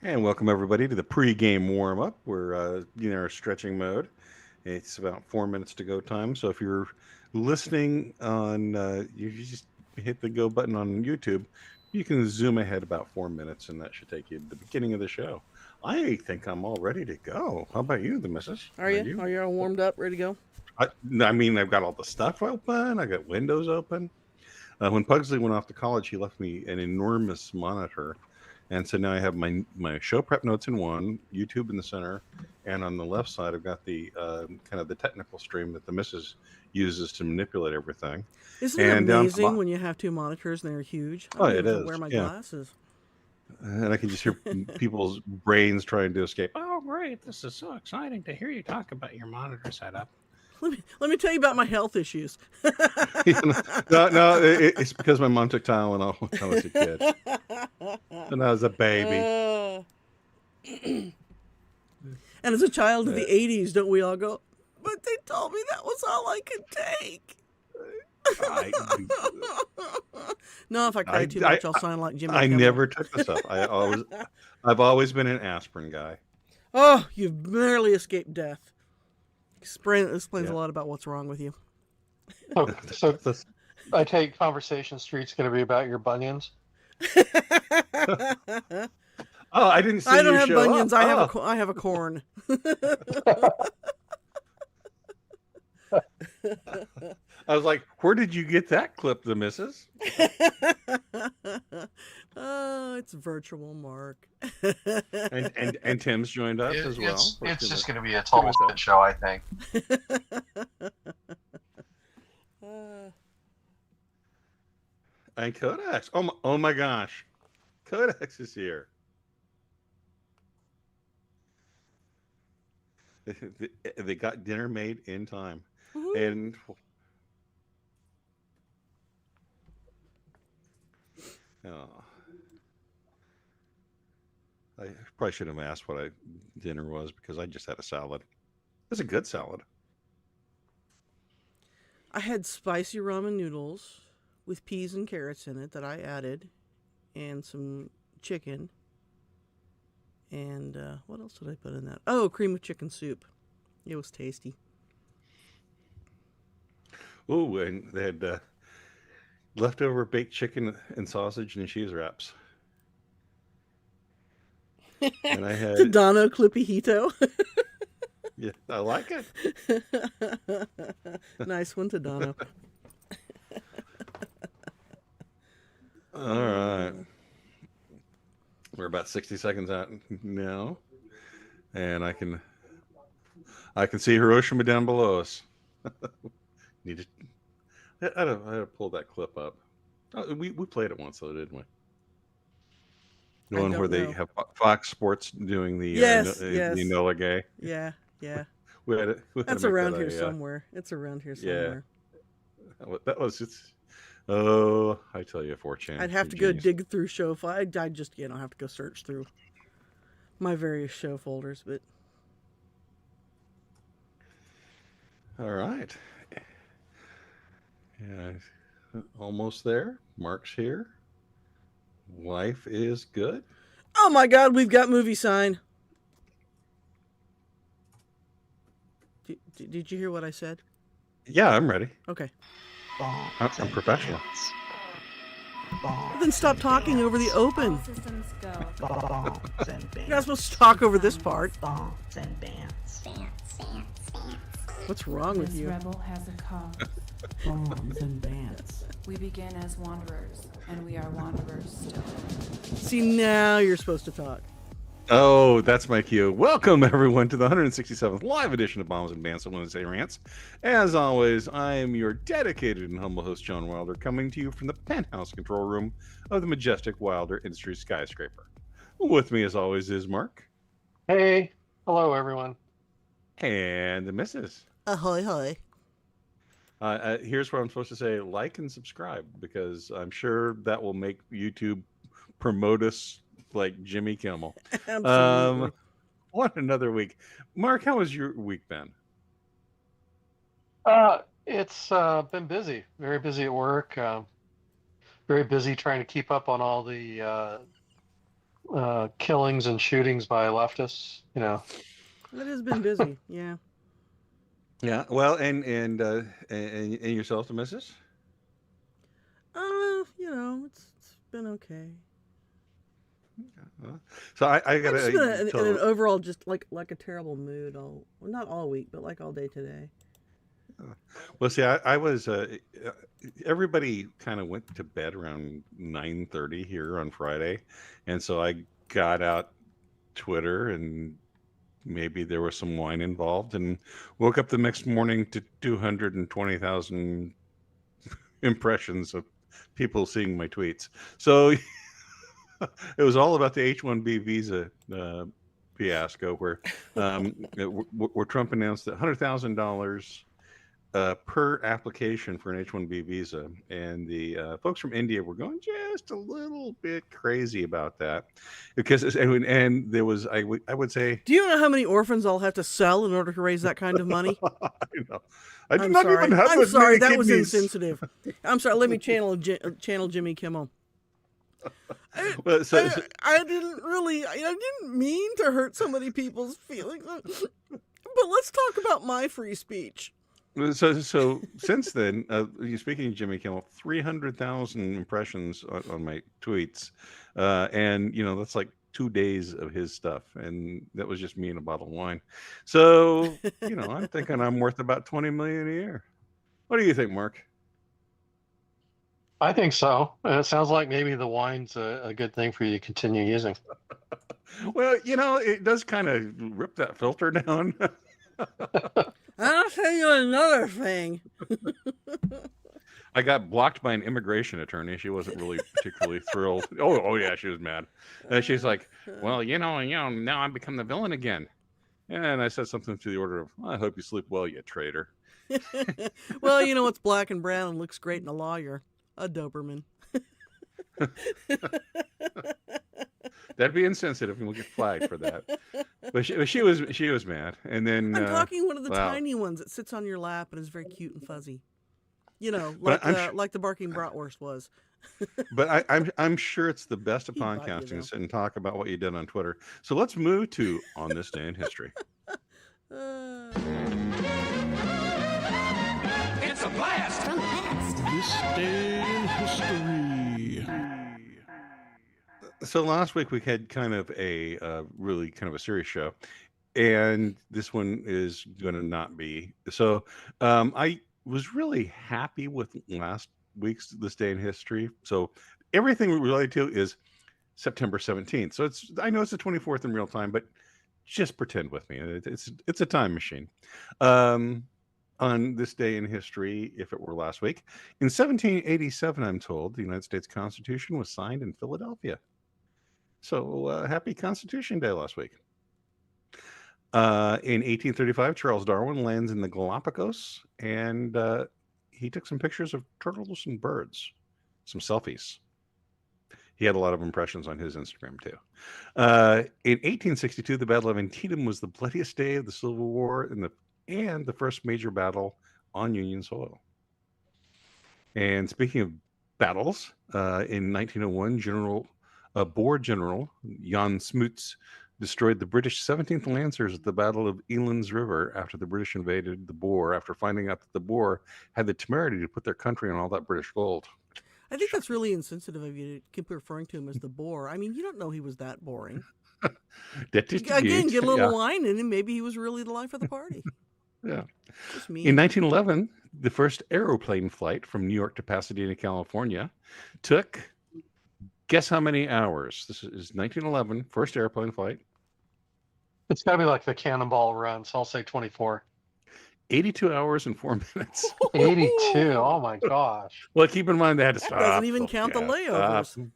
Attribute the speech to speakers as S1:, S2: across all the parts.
S1: And welcome everybody to the pre-game warm-up. We're in our stretching mode. It's about 4 minutes to go time. So if you're listening on, you just hit the go button on YouTube. You can zoom ahead about 4 minutes, and that should take you to the beginning of the show. I think I'm all ready to go. How about you, the missus?
S2: Are
S1: Are
S2: you?
S1: you?
S2: Are you all warmed up, ready to go?
S1: I, I mean, I've got all the stuff open. I got windows open. When Pugsley went off to college, he left me an enormous monitor, and so now I have my show prep notes in one, YouTube in the center, and on the left side I've got the kind of the technical stream that the missus uses to manipulate everything,
S2: Isn't it
S1: and down the
S2: amazing
S1: bottom.
S2: when you have two monitors and they're huge? I
S1: Oh,
S2: don't even
S1: it
S2: have to wear
S1: is,
S2: my
S1: yeah,
S2: glasses.
S1: and I can just hear people's brains trying to escape.
S3: Oh, great. This is so exciting to hear you talk about your monitor setup.
S2: Let me tell you about my health issues.
S1: No, it's because my mom took Tylenol when I was a kid, and I was a baby.
S2: Uh, and as a child of
S1: Uh,
S2: the 80s, don't we all go, but they told me that was all I could take.
S1: I,
S2: No, if I cry
S1: I,
S2: too
S1: I,
S2: much, I'll sound like Jimmy
S1: I
S2: Kimmel.
S1: never took the stuff. I've always been an aspirin guy.
S2: Oh, you've barely escaped death. Explains a
S1: Yeah.
S2: lot about what's wrong with you.
S4: So I take Conversation Street's going to be about your bunions.
S1: Oh, I didn't see
S2: I don't
S1: you
S2: have
S1: show
S2: bunions.
S1: up.
S2: I have a corn.
S1: I was like, where did you get that clip, the missus?
S2: Oh, it's virtual, Mark.
S1: And Tim's joined us as well.
S4: It's just going to be a
S1: Tim
S4: total
S1: is up.
S4: shit show, I think.
S1: And Codex. Oh my gosh. Codex is here. They got dinner made in time. And oh, I probably should have asked what dinner was because I just had a salad. It's a good salad.
S2: I had spicy ramen noodles with peas and carrots in it that I added, and some chicken. And what else did I put in that? Oh, cream of chicken soup. It was tasty.
S1: Oh, and they had leftover baked chicken and sausage and cheese wraps. And I had,
S2: Tadano Clippy-Hito.
S1: yeah, I like it.
S2: Nice one, Tadano.
S1: All right. We're about 60 seconds out now. And I can see Hiroshima down below us. Need to, I had to pull that clip up. Oh, we played it once, though, didn't we? The
S2: I
S1: one
S2: don't
S1: where they
S2: know.
S1: have Fox Sports doing the
S2: Yes,
S1: the
S2: yes.
S1: Enola Gay.
S2: Yeah.
S1: We had to
S2: That's
S1: make
S2: around
S1: that
S2: here somewhere. It's around here
S1: yeah.
S2: somewhere.
S1: That was just. Oh, I tell you, 4chan.
S2: I'd have to go dig through show files. I'd just, have to go search through my various show folders, but
S1: All right. Yeah, almost there. Mark's here. Life is good.
S2: oh my God, we've got movie sign. Did you hear what I said?
S1: Yeah, I'm ready.
S2: Okay.
S1: I'm professional.
S2: Well, then stop talking over the open.
S5: Systems go.
S6: Bonds and
S2: You're not
S6: bands.
S2: supposed to talk over this part.
S6: Bonds and bands.
S2: What's wrong with
S5: This
S2: you?
S5: rebel has a cause.
S6: Bonds and bands.
S5: We begin as wanderers, and we are wanderers still.
S2: See, now you're supposed to talk.
S1: Oh, that's my cue. Welcome, everyone, to the 167th live edition of Bombs and Bants and Wednesday Rants. As always, I am your dedicated and humble host, John Wilder, coming to you from the penthouse control room of the majestic Wilder Industries skyscraper. With me, as always, is Mark
S4: Hey, hello, everyone.
S1: and the missus.
S2: Ahoy, hoy.
S1: Here's what I'm supposed to say: like and subscribe, because I'm sure that will make YouTube promote us like Jimmy Kimmel.
S2: Absolutely.
S1: What another week. Mark, how has your week been?
S4: It's been busy, very busy at work. Very busy trying to keep up on all the killings and shootings by leftists.
S2: It has been busy. Yeah.
S1: Yeah. Well, and yourself, the missus.
S2: It's been okay.
S1: So I
S2: I've just been
S1: gotta
S2: in an
S1: tell.
S2: overall just like a terrible mood not all week, but like all day today.
S1: Well, see, I was. Everybody kind of went to bed around 9:30 here on Friday, and so I got out Twitter, and maybe there was some wine involved, and woke up the next morning to 220,000 impressions of people seeing my tweets. So it was all about the H-1B visa fiasco, where Trump announced that $100,000 per application for an H-1B visa, and the folks from India were going just a little bit crazy about that, because and there was I would say.
S2: Do you know how many orphans I'll have to sell in order to raise that kind of money?
S1: I know. I do
S2: I'm
S1: not
S2: sorry.
S1: even have
S2: I'm
S1: as
S2: sorry.
S1: many
S2: That was
S1: kidneys.
S2: insensitive. I'm sorry. Let me channel Jimmy Kimmel.
S1: Well,
S2: I didn't really. I didn't mean to hurt so many people's feelings. But let's talk about my free speech.
S1: so since then, you speaking of Jimmy Kimmel, 300,000 impressions on my tweets, and that's like 2 days of his stuff, and that was just me and a bottle of wine. So I'm thinking I'm worth about 20 million a year. What do you think, Mark?
S4: I think so. It sounds like maybe the wine's a good thing for you to continue using.
S1: Well, it does kind of rip that filter down.
S2: I'll tell you another thing.
S1: I got blocked by an immigration attorney. She wasn't really particularly thrilled. Oh yeah, she was mad. She's like, well, now I've become the villain again. And I said something to the order of, I hope you sleep well, you traitor.
S2: Well, what's black and brown and looks great in a lawyer? A Doberman.
S1: That'd be insensitive, and we'll get flagged for that. But she was mad, and then
S2: I'm talking one of the
S1: wow.
S2: tiny ones that sits on your lap and is very cute and fuzzy.
S1: But
S2: Like the barking bratwurst was.
S1: But I'm sure it's the best of
S2: He bite you,
S1: podcasting to
S2: though.
S1: sit and talk about what you did on Twitter. So let's move to On This Day in History.
S7: It's a blast from the past.
S8: This day in history.
S1: So last week we had kind of a really kind of a serious show, and this one is going to not be. So I was really happy with last week's This Day in History. So everything related to is September 17th. So I know it's the 24th in real time, but just pretend with me. It's a time machine. On this day in history, if it were last week, in 1787, I'm told, the United States Constitution was signed in Philadelphia. So happy Constitution Day last week. In 1835, Charles Darwin lands in the Galapagos, and he took some pictures of turtles and birds, some selfies. He had a lot of impressions on his Instagram, too. In 1862, the Battle of Antietam was the bloodiest day of the Civil War and the first major battle on Union soil. And speaking of battles, in 1901, Boer General Jan Smuts destroyed the British 17th Lancers at the Battle of Eland's River after the British invaded the Boer, after finding out that the Boer had the temerity to put their country on all that British gold.
S2: I think that's really insensitive of you to keep referring to him as the Boer. I mean, you don't know he was that boring. Again, get a little wine in him. Maybe he was really the life of the party.
S1: Yeah.
S2: Just me.
S1: In 1911, the first aeroplane flight from New York to Pasadena, California, took, guess how many hours? This is 1911, first airplane flight.
S4: It's got to be like the Cannonball Run, so I'll say 24.
S1: 82 hours and 4 minutes.
S4: 82. Oh my gosh.
S1: Well, keep in mind they had to
S2: That
S1: stop.
S2: doesn't even count the layovers.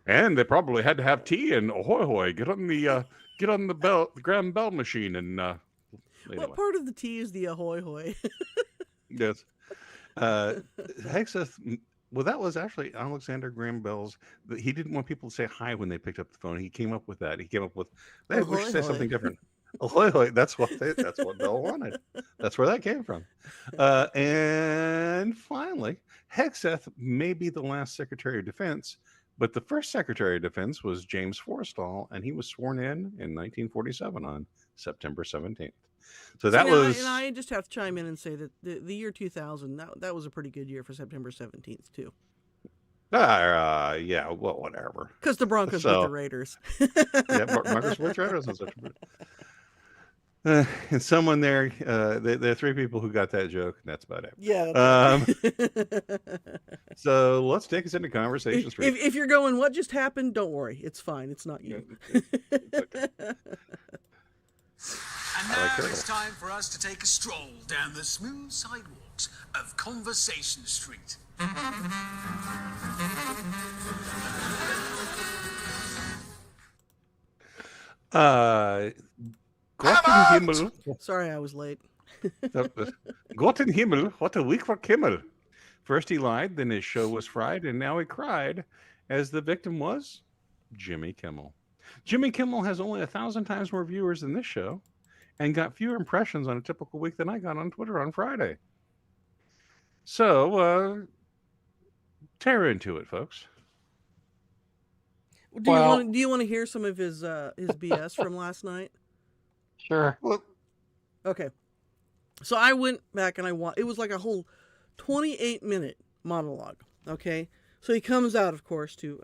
S1: And they probably had to have tea and ahoy hoy. Get on the Graham Bell machine and anyway.
S2: What part of the tea is the ahoy hoy?
S1: Yes. Hexeth. Well, that was actually Alexander Graham Bell's. He didn't want people to say hi when they picked up the phone. He came up with that. He came up with, hey, we should say something different. Ahoy hoy. That's what Bell wanted. That's where that came from. And finally, Hexeth may be the last Secretary of Defense, But the first Secretary of Defense was James Forrestal, and he was sworn in 1947 on September 17th. So that was.
S2: And I just have to chime in and say that the year 2000, that was a pretty good year for September 17th, too.
S1: Yeah, well, whatever.
S2: Because the Broncos beat the Raiders.
S1: Yeah, Broncos beat the Raiders on September. And someone there, there are three people who got that joke, and that's about it.
S2: Yeah.
S1: So let's take us into conversation.
S2: If you're going, what just happened? Don't worry, it's fine. It's not you.
S1: Okay.
S7: And now it's time for us to take a stroll down the smooth sidewalks of Conversation Street.
S1: Gott im Himmel.
S2: Sorry, I was late.
S1: Gott im Himmel, what a week for Kimmel. First he lied, then his show was fried, and now he cried, as the victim was Jimmy Kimmel. Jimmy Kimmel has only 1,000 times more viewers than this show, and got fewer impressions on a typical week than I got on Twitter on Friday. So, tear into it, folks.
S2: Do you want to hear some of his BS from last night?
S4: Sure.
S2: Okay. So I went back and it was like a whole 28-minute monologue. Okay. So he comes out, of course, to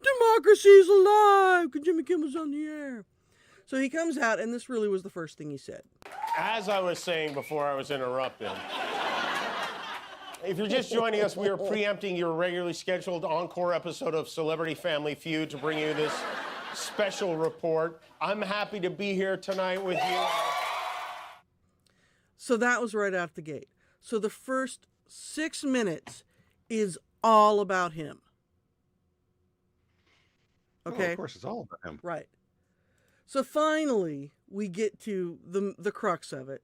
S2: democracy's alive because Jimmy Kimmel's on the air. So he comes out, and this really was the first thing he said.
S9: As I was saying before I was interrupted, if you're just joining us, we are preempting your regularly scheduled encore episode of Celebrity Family Feud to bring you this special report. I'm happy to be here tonight with you.
S2: So that was right out the gate. So the first 6 minutes is all about him. Okay.
S1: Oh, of course, it's all about him.
S2: Right. So finally, we get to the crux of it,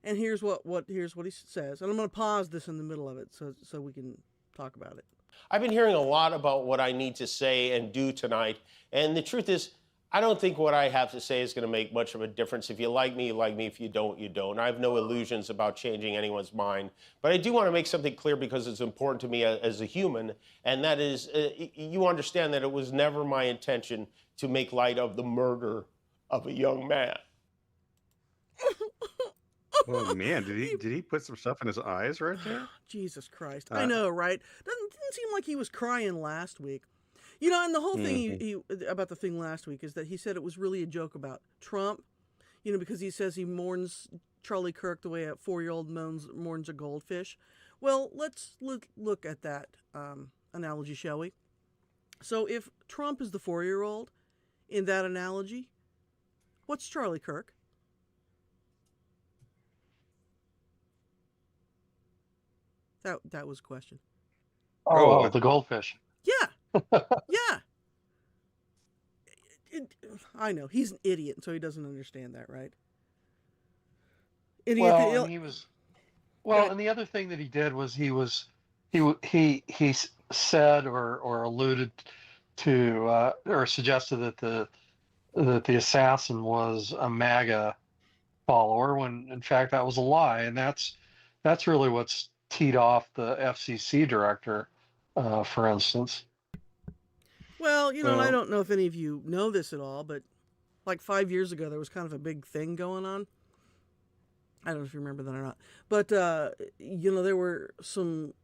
S2: and here's what he says. And I'm going to pause this in the middle of it so we can talk about it.
S9: I've been hearing a lot about what I need to say and do tonight, and the truth is, I don't think what I have to say is going to make much of a difference. If you like me, you like me. If you don't, you don't. I have no illusions about changing anyone's mind. But I do want to make something clear because it's important to me as a human, and that is, you understand that it was never my intention to make light of the murder of a young man.
S1: Oh man, did he put some stuff in his eyes right there?
S2: Jesus Christ. I know, right? Didn't seem like he was crying last week. You know, and the whole thing he about the thing last week is that he said it was really a joke about Trump, you know, because he says he mourns Charlie Kirk the way a 4-year-old mourns a goldfish. Well, let's look at that analogy, shall we? So if Trump is the 4-year-old in that analogy, what's Charlie Kirk? That was a question.
S4: Oh, the goldfish.
S2: Yeah. Yeah. I know. He's an idiot, so he doesn't understand that, right?
S4: And the other thing that he did was he said or alluded to or suggested that the assassin was a MAGA follower when in fact that was a lie, and that's really what's teed off the FCC director, for instance.
S2: Well, you know, and I don't know if any of you know this at all, but like 5 years ago, there was kind of a big thing going on. I don't know if you remember that or not. But, you know, there were some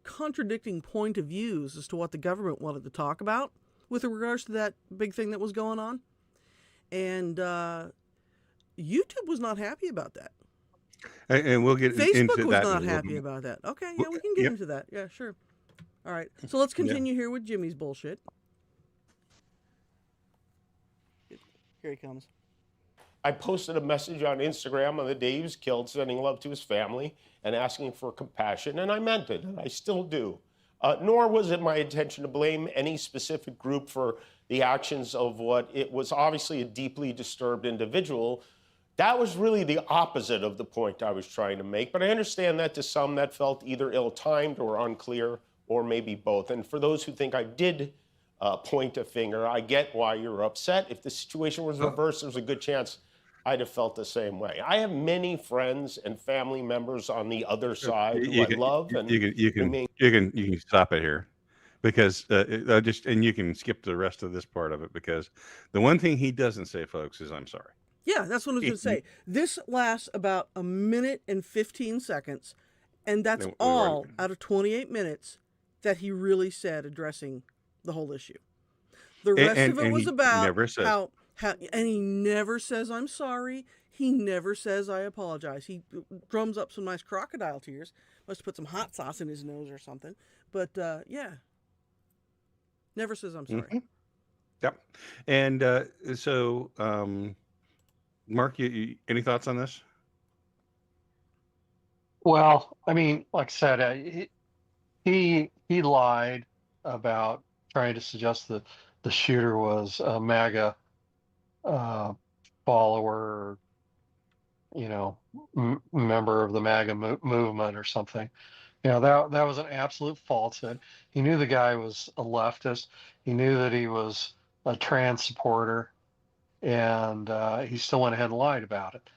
S2: contradicting point of views as to what the government wanted to talk about with regards to that big thing that was going on. And YouTube was not happy about that.
S1: And we'll get into that.
S2: Facebook was not happy about that. Okay, yeah, we can get into that. Yeah, sure. All right, so let's continue here with Jimmy's bullshit. Here he comes.
S9: I posted a message on Instagram on the day he was killed, sending love to his family and asking for compassion, and I meant it, and I still do. Nor was it my intention to blame any specific group for the actions of what it was obviously a deeply disturbed individual. That was really the opposite of the point I was trying to make, but I understand that to some that felt either ill-timed or unclear, or maybe both. And for those who think I did point a finger, I get why you're upset. If the situation was reversed, there's a good chance I'd have felt the same way. I have many friends and family members on the other side who I love, and
S1: you can stop it here, because and you can skip the rest of this part of it, because the one thing he doesn't say, folks, is I'm sorry.
S2: Yeah, that's what I was going to say. This lasts about a minute and 15 seconds, and that's all out of 28 minutes that he really said addressing the whole issue. The rest of it was about how, and he never says I'm sorry. He never says I apologize. He drums up some nice crocodile tears. Must have put some hot sauce in his nose or something. But yeah, never says I'm sorry.
S1: Mm-hmm. Yep. And so, Mark, you any thoughts on this?
S4: Well, I mean, like I said, he lied about trying to suggest that the shooter was a MAGA follower, member of the MAGA movement or something. That was an absolute falsehood. He knew the guy was a leftist. He knew that he was a trans supporter, and he still went ahead and lied about it.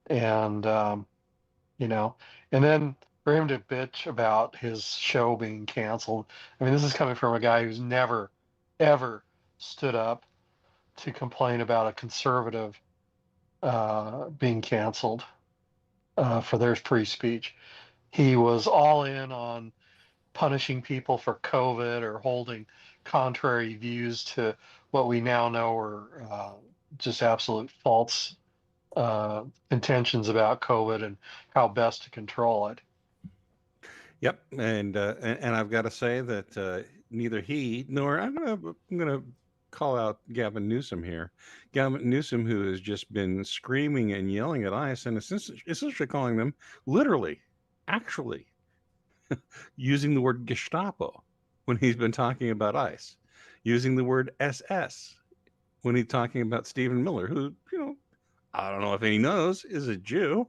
S4: And and then for him to bitch about his show being canceled. I mean, this is coming from a guy who's never, ever stood up to complain about a conservative being canceled for their free speech. He was all in on punishing people for COVID or holding contrary views to what we now know are just absolute false intentions about COVID and how best to control it.
S1: Yep, and I've got to say that neither he nor I'm gonna call out Gavin Newsom here. Gavin Newsom, who has just been screaming and yelling at ICE and essentially calling them literally, actually, using the word Gestapo when he's been talking about ICE, using the word SS when he's talking about Stephen Miller, who, I don't know if he knows, is a Jew.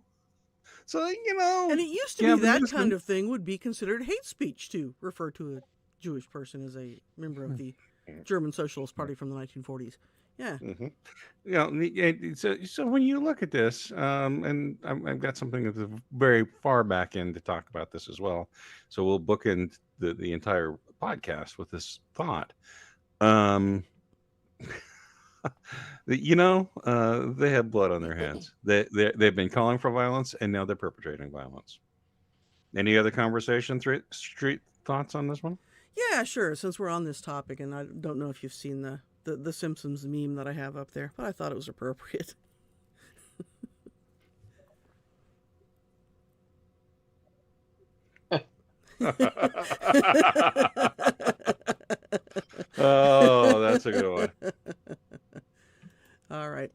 S1: So,
S2: and it used to be that Newsom, kind of thing would be considered hate speech to refer to a Jewish person as a member of the German Socialist Party from the 1940s. Yeah.
S1: Mm-hmm. So when you look at this, and I've got something at the very far back end to talk about this as well. So we'll bookend the entire podcast with this thought. They have blood on their hands. They've been calling for violence, and now they're perpetrating violence. Any other conversation, street thoughts on this one?
S2: Yeah, sure. Since we're on this topic, and I don't know if you've seen the Simpsons meme that I have up there, but I thought it was appropriate.
S1: Oh, that's a good one.
S2: All right.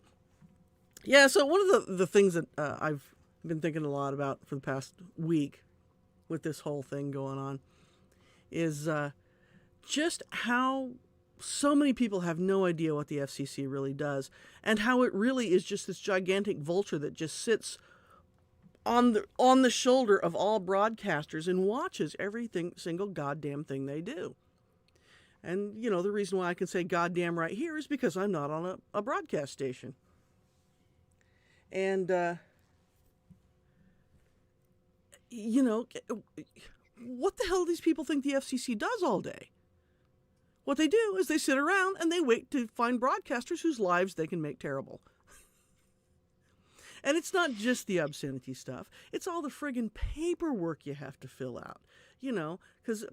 S2: Yeah, so one of the things that I've been thinking a lot about for the past week with this whole thing going on is just how so many people have no idea what the FCC really does, and how it really is just this gigantic vulture that just sits on the shoulder of all broadcasters and watches single goddamn thing they do. And, the reason why I can say goddamn right here is because I'm not on a broadcast station. And, what the hell do these people think the FCC does all day? What they do is they sit around and they wait to find broadcasters whose lives they can make terrible. And it's not just the obscenity stuff. It's all the friggin' paperwork you have to fill out. Because,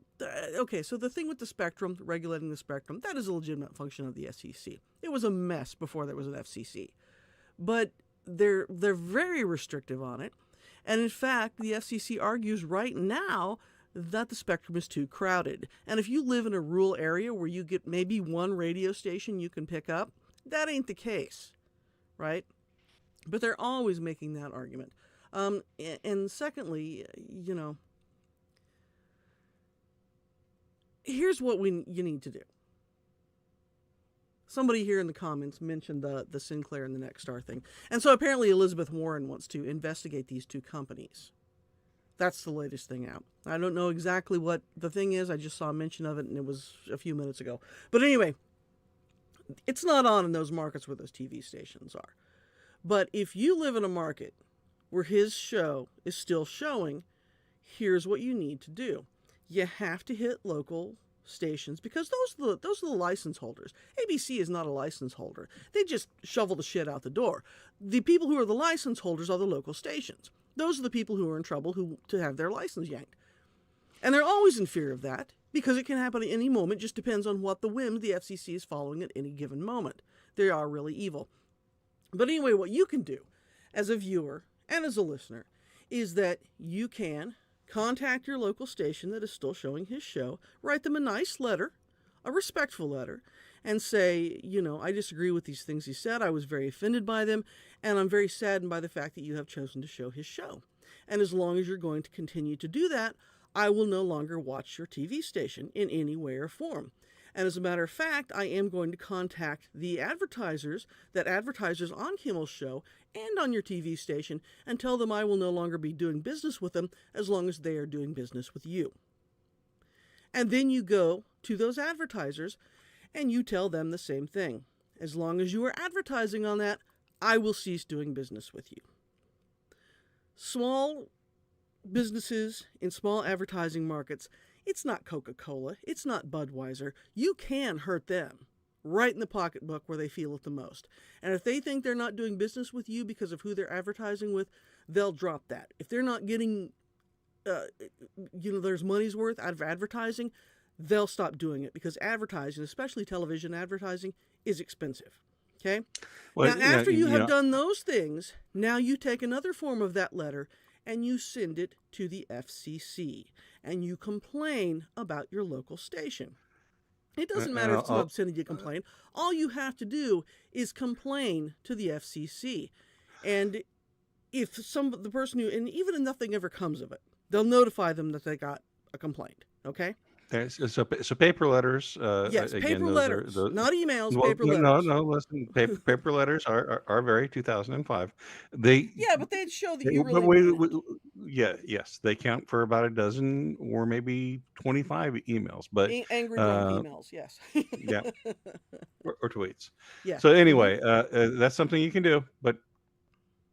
S2: so the thing with the spectrum, regulating the spectrum, that is a legitimate function of the FCC. It was a mess before there was an FCC. But they're very restrictive on it. And in fact, the FCC argues right now that the spectrum is too crowded. And if you live in a rural area where you get maybe one radio station you can pick up, that ain't the case, right? But they're always making that argument. And secondly, here's what you need to do. Somebody here in the comments mentioned the Sinclair and the Nexstar thing. And so apparently Elizabeth Warren wants to investigate these two companies. That's the latest thing out. I don't know exactly what the thing is. I just saw a mention of it, and it was a few minutes ago. But anyway, it's not on in those markets where those TV stations are. But if you live in a market where his show is still showing, here's what you need to do. You have to hit local stations, because those are the license holders. ABC is not a license holder. They just shovel the shit out the door. The people who are the license holders are the local stations. Those are the people who are in trouble to have their license yanked. And they're always in fear of that, because it can happen at any moment. Just depends on what the whim the FCC is following at any given moment. They are really evil. But anyway, what you can do as a viewer and as a listener is that you can contact your local station that is still showing his show, write them a nice letter, a respectful letter, and say, I disagree with these things he said. I was very offended by them, and I'm very saddened by the fact that you have chosen to show his show. And as long as you're going to continue to do that, I will no longer watch your TV station in any way or form. And as a matter of fact, I am going to contact the advertisers on Kimmel's show and on your TV station and tell them I will no longer be doing business with them as long as they are doing business with you. And then you go to those advertisers and you tell them the same thing. As long as you are advertising on that, I will cease doing business with you. Small businesses in small advertising markets, it's not Coca-Cola, it's not Budweiser. You can hurt them right in the pocketbook where they feel it the most. And if they think they're not doing business with you because of who they're advertising with, they'll drop that. If they're not getting, there's money's worth out of advertising, they'll stop doing it, because advertising, especially television advertising, is expensive. Okay?
S1: Well,
S2: now, after you have done those things, now you take another form of that letter and you send it to the FCC, and you complain about your local station. It doesn't matter if someone sending you a complaint. All you have to do is complain to the FCC. And if the person who, and even if nothing ever comes of it, they'll notify them that they got a complaint, okay?
S1: So paper letters.
S2: Yes,
S1: again,
S2: paper letters, not emails,
S1: well,
S2: paper letters.
S1: No, listen, paper letters are very 2005.
S2: Yeah, but they'd show that you really
S1: yes, they count for about a dozen or maybe 25 emails, but
S2: angry drunk emails, yes.
S1: Yeah, or tweets.
S2: Yeah.
S1: So anyway, that's something you can do, but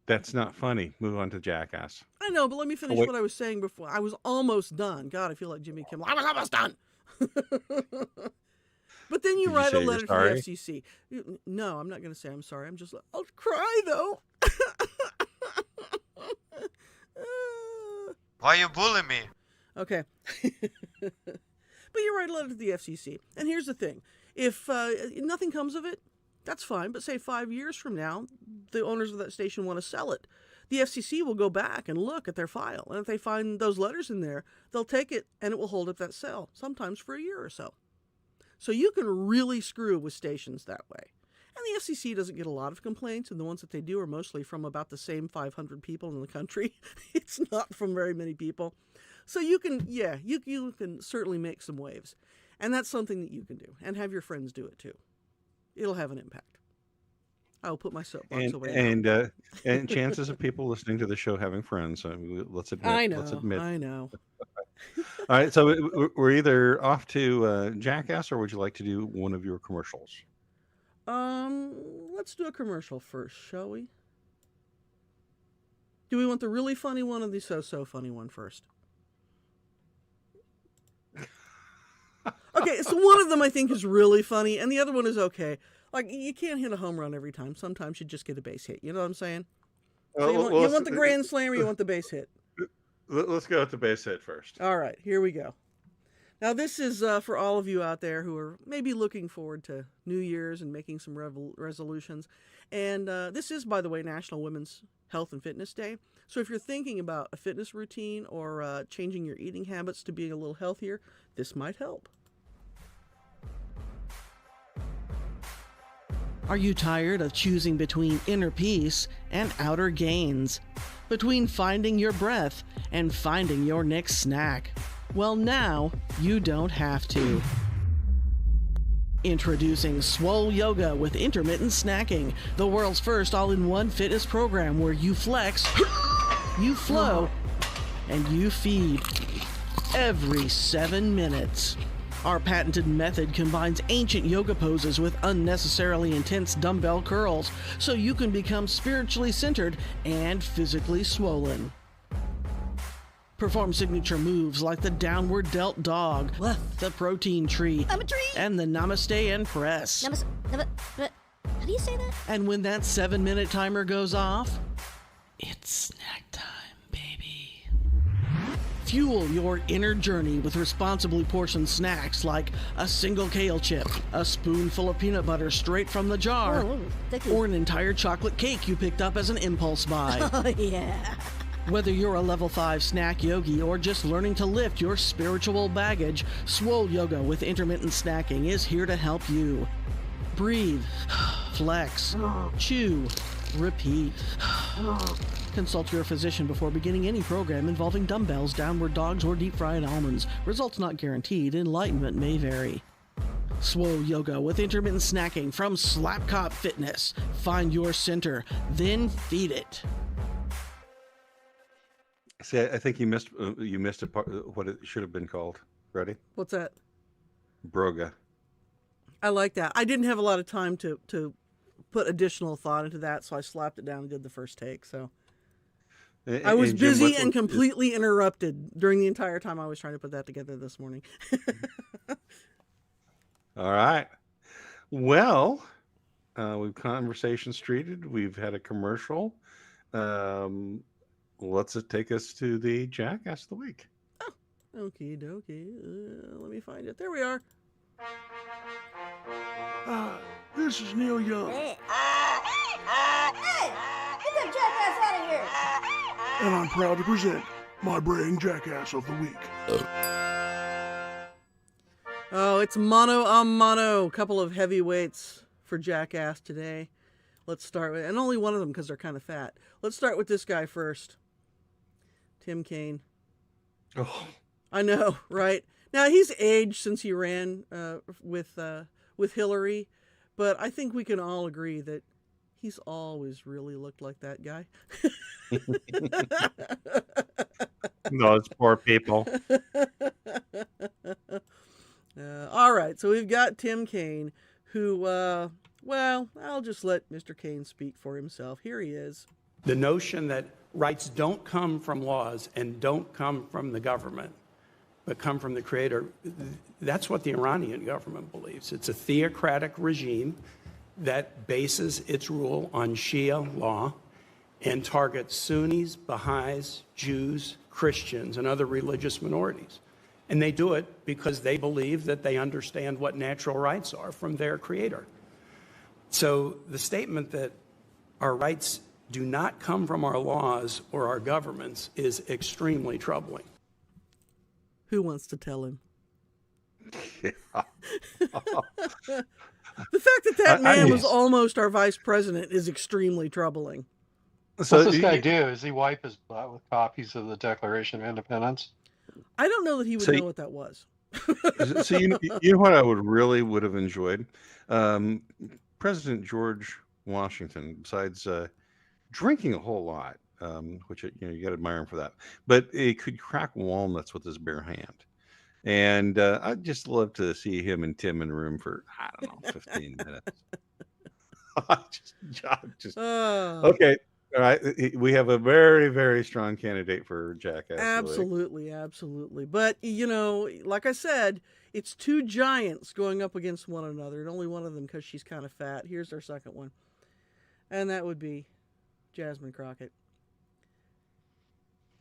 S1: that's not funny. Move on to Jackass.
S2: I know, but let me finish what I was saying before. I was almost done. God, I feel like Jimmy Kimmel. I was almost done. But then you write a letter to the FCC. No, I'm not going to say I'm sorry. I'm just like, I'll cry, though.
S10: Why you bullying me?
S2: Okay. But you write a letter to the FCC. And here's the thing. If nothing comes of it, that's fine. But say 5 years from now, the owners of that station want to sell it. The FCC will go back and look at their file. And if they find those letters in there, they'll take it and it will hold up that sale, sometimes for a year or so. So you can really screw with stations that way. And the FCC doesn't get a lot of complaints, and the ones that they do are mostly from about the same 500 people in the country. It's not from very many people. So you can, you can certainly make some waves. And that's something that you can do. And have your friends do it too. It'll have an impact. I'll put my soapbox away.
S1: And chances of people listening to the show having friends. Let's admit.
S2: I know.
S1: All right, so we're either off to Jackass, or would you like to do one of your commercials?
S2: Let's do a commercial first, shall we? Do we want the really funny one or the so funny one first? Okay, so one of them I think is really funny, and the other one is okay. Like, you can't hit a home run every time. Sometimes you just get a base hit. You know what I'm saying? So you want the grand slam, or you want the base hit?
S1: Let's go with the base hit first.
S2: All right, here we go. Now, this is for all of you out there who are maybe looking forward to New Year's and making some resolutions. And this is, by the way, National Women's Health and Fitness Day. So if you're thinking about a fitness routine or changing your eating habits to being a little healthier, this might help. Are you tired of choosing between inner peace and outer gains? Between finding your breath and finding your next snack? Well, now you don't have to. Introducing Swole Yoga with Intermittent Snacking, the world's first all-in-one fitness program where you flex, you flow, and you feed every 7 minutes. Our patented method combines ancient yoga poses with unnecessarily intense dumbbell curls, so you can become spiritually centered and physically swollen. Perform signature moves like the downward delt dog, the protein tree,
S10: I'm a tree.
S2: and the namaste and press.
S10: How do you say that?
S2: And when that 7-minute timer goes off, it's snack time, baby. Fuel your inner journey with responsibly portioned snacks like a single kale chip, a spoonful of peanut butter straight from the jar, or an entire chocolate cake you picked up as an impulse buy.
S10: Oh, yeah.
S2: Whether you're a level 5 snack yogi or just learning to lift your spiritual baggage, Swole Yoga with intermittent snacking is here to help you. Breathe, flex, chew, repeat. Consult your physician before beginning any program involving dumbbells, downward dogs, or deep-fried almonds. Results not guaranteed. Enlightenment may vary. Swole Yoga with intermittent snacking from Slap Cop Fitness. Find your center, then feed it.
S1: See, I think you missed a part, what it should have been called. Ready?
S2: What's that?
S1: Broga.
S2: I like that. I didn't have a lot of time to put additional thought into that, so I slapped it down and did the first take. So I was
S1: And Jim,
S2: busy and completely interrupted during the entire time I was trying to put that together this morning.
S1: All right. Well, we've conversation streeted. We've had a commercial. Let's take us to the Jackass of the week.
S2: Oh, okie dokie. Let me find it. There we are.
S8: This is Neil Young,
S10: Hey, get that jackass out of here.
S8: and I'm proud to present my braying Jackass of the week.
S2: Oh, it's mono a mono. Couple of heavyweights for Jackass today. Let's start with, and only one of them because they're kind of fat. Let's start with this guy first. Tim Kaine.
S1: Oh,
S2: I know, right? Now he's aged since he ran with Hillary, but I think we can all agree that he's always really looked like that guy.
S1: those poor people.
S2: All right, so we've got Tim Kaine, who, well, I'll just let Mr. Kaine speak for himself. Here he is.
S11: The notion that rights don't come from laws and don't come from the government, but come from the creator, that's what the Iranian government believes. It's a theocratic regime that bases its rule on Shia law and targets Sunnis, Baha'is, Jews, Christians, and other religious minorities. And they do it because they believe that they understand what natural rights are from their creator. So the statement that our rights do not come from our laws or our governments is extremely troubling.
S2: Who wants to tell him?
S1: Yeah.
S2: The fact that that man was almost our vice president is extremely troubling.
S1: So
S4: What's this guy do? Is he wipe his butt with copies of the Declaration of Independence?
S2: I don't know that he would know what that was.
S1: So you know what I would have enjoyed? President George Washington, besides drinking a whole lot, which you got to admire him for that, but he could crack walnuts with his bare hand. And I'd just love to see him and Tim in a room for, I don't know, 15 minutes. Okay. All right. We have a very, very strong candidate for Jackass.
S2: Absolutely. Absolutely. But, like I said, it's two giants going up against one another, and only one of them because she's kind of fat. Here's our second one. And that would be Jasmine Crockett.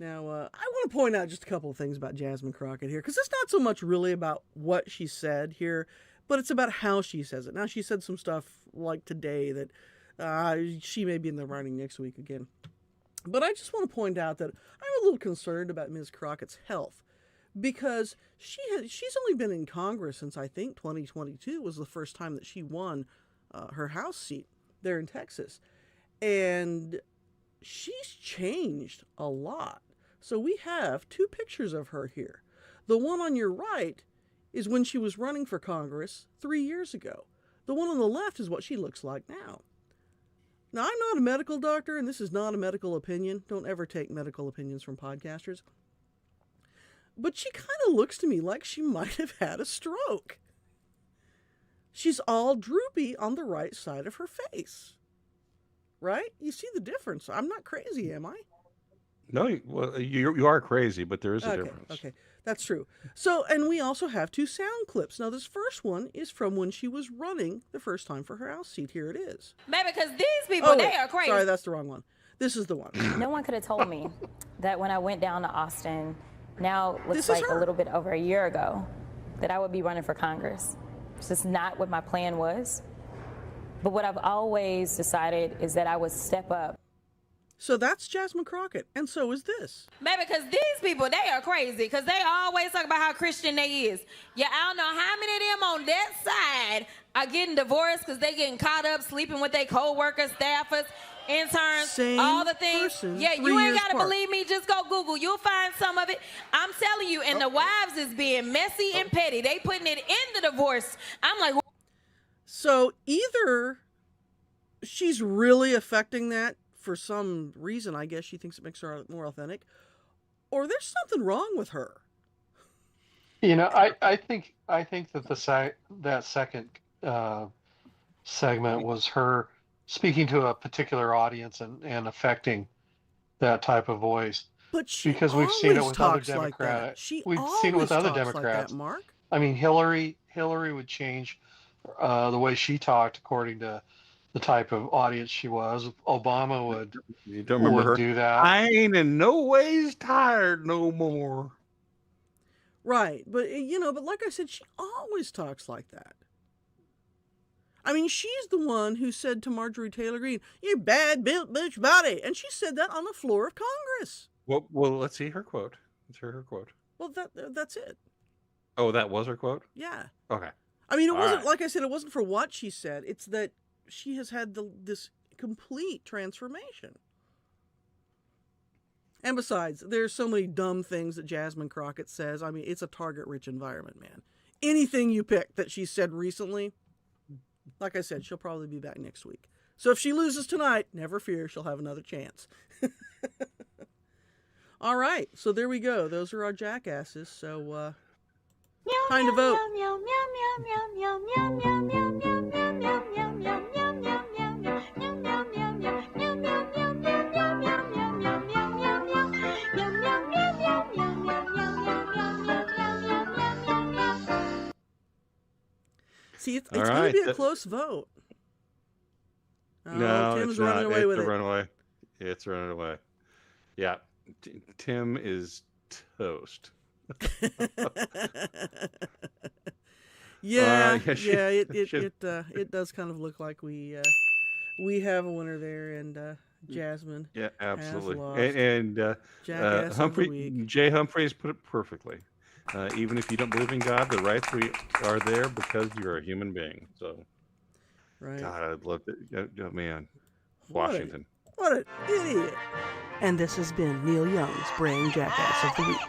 S2: Now, I want to point out just a couple of things about Jasmine Crockett here, because it's not so much really about what she said here, but it's about how she says it. Now, she said some stuff like today that she may be in the running next week again. But I just want to point out that I'm a little concerned about Ms. Crockett's health, because she's only been in Congress since, I think, 2022 was the first time that she won her House seat there in Texas. And she's changed a lot. So we have two pictures of her here. The one on your right is when she was running for Congress 3 years ago. The one on the left is what she looks like now. Now, I'm not a medical doctor, and this is not a medical opinion. Don't ever take medical opinions from podcasters. but she kind of looks to me like she might have had a stroke. She's all droopy on the right side of her face. Right? You see the difference. I'm not crazy, am I?
S1: No, you are crazy, but there is a
S2: Okay,
S1: difference.
S2: okay. That's true. So, and we also have 2 sound clips. Now, this first one is from when she was running the first time for her house seat. Here it is.
S12: Maybe because these people, they are crazy.
S2: Sorry, that's the wrong one. This is the one.
S13: No one could have told me that when I went down to Austin, now looks like a little bit over a year ago, that I would be running for Congress. It's just not what my plan was. But what I've always decided is that I would step up.
S2: So that's Jasmine Crockett, and so is this.
S12: Maybe because these people, they are crazy, because they always talk about how Christian they is. Yeah, I don't know how many of them on that side are getting divorced because they getting caught up sleeping with their co-workers, staffers, interns,
S2: Same
S12: all the things.
S2: person,
S12: Yeah,
S2: 3
S12: you ain't
S2: years
S12: got to
S2: apart.
S12: believe me. Just go Google. You'll find some of it. I'm telling you, and the wives is being messy and petty. They putting it in the divorce. I'm like,
S2: So either she's really affecting that for some reason, I guess she thinks it makes her more authentic, or there's something wrong with her.
S4: You know, I think that that second segment was her speaking to a particular audience and affecting that type of voice.
S2: But she
S4: because we've seen it
S2: always
S4: with other
S2: talks like that.
S4: Democrats.
S2: She
S4: We've seen it with
S2: always
S4: other
S2: talks like
S4: Democrats.
S2: that, Mark.
S4: I mean, Hillary would change the way she talked according to the type of audience she was. Obama would,
S1: You don't remember her?
S4: do that.
S1: I ain't in no ways tired no more.
S2: Right, but but like I said, she always talks like that. I mean, she's the one who said to Marjorie Taylor Greene, "You bad built bitch body," and she said that on the floor of Congress.
S1: Well, let's see her quote. Let's hear her quote.
S2: Well, that's it.
S1: Oh, that was her quote?
S2: Yeah.
S1: Okay.
S2: I mean, it
S1: All
S2: wasn't
S1: right.
S2: like I said. It wasn't for what she said. It's that she has had this complete transformation. And besides, there's so many dumb things that Jasmine Crockett says. I mean, it's a target-rich environment, man. Anything you pick that she said recently, like I said, she'll probably be back next week. So if she loses tonight, never fear, she'll have another chance. All right, so there we go. Those are our jackasses. So time to vote. See, it's going to be a close vote. Oh,
S1: No,
S2: Tim's
S1: it's
S2: running
S1: not.
S2: away
S1: It's
S2: with
S1: a
S2: it.
S1: runaway. It's running away. Yeah, Tim is toast.
S2: Yeah,
S1: yeah,
S2: it does kind of look like we have a winner there, and Jasmine.
S1: Yeah, absolutely.
S2: Has lost.
S1: And
S2: Jackass of the
S1: Humphrey,
S2: week.
S1: Jay Humphreys put it perfectly. Even if you don't believe in God, the rights are there because you're a human being. So,
S2: Right.
S1: God, I'd love to. Oh, man,
S2: What a-
S1: Washington.
S2: What an idiot! And this has been Neil Young's Brain Jackass of the Week.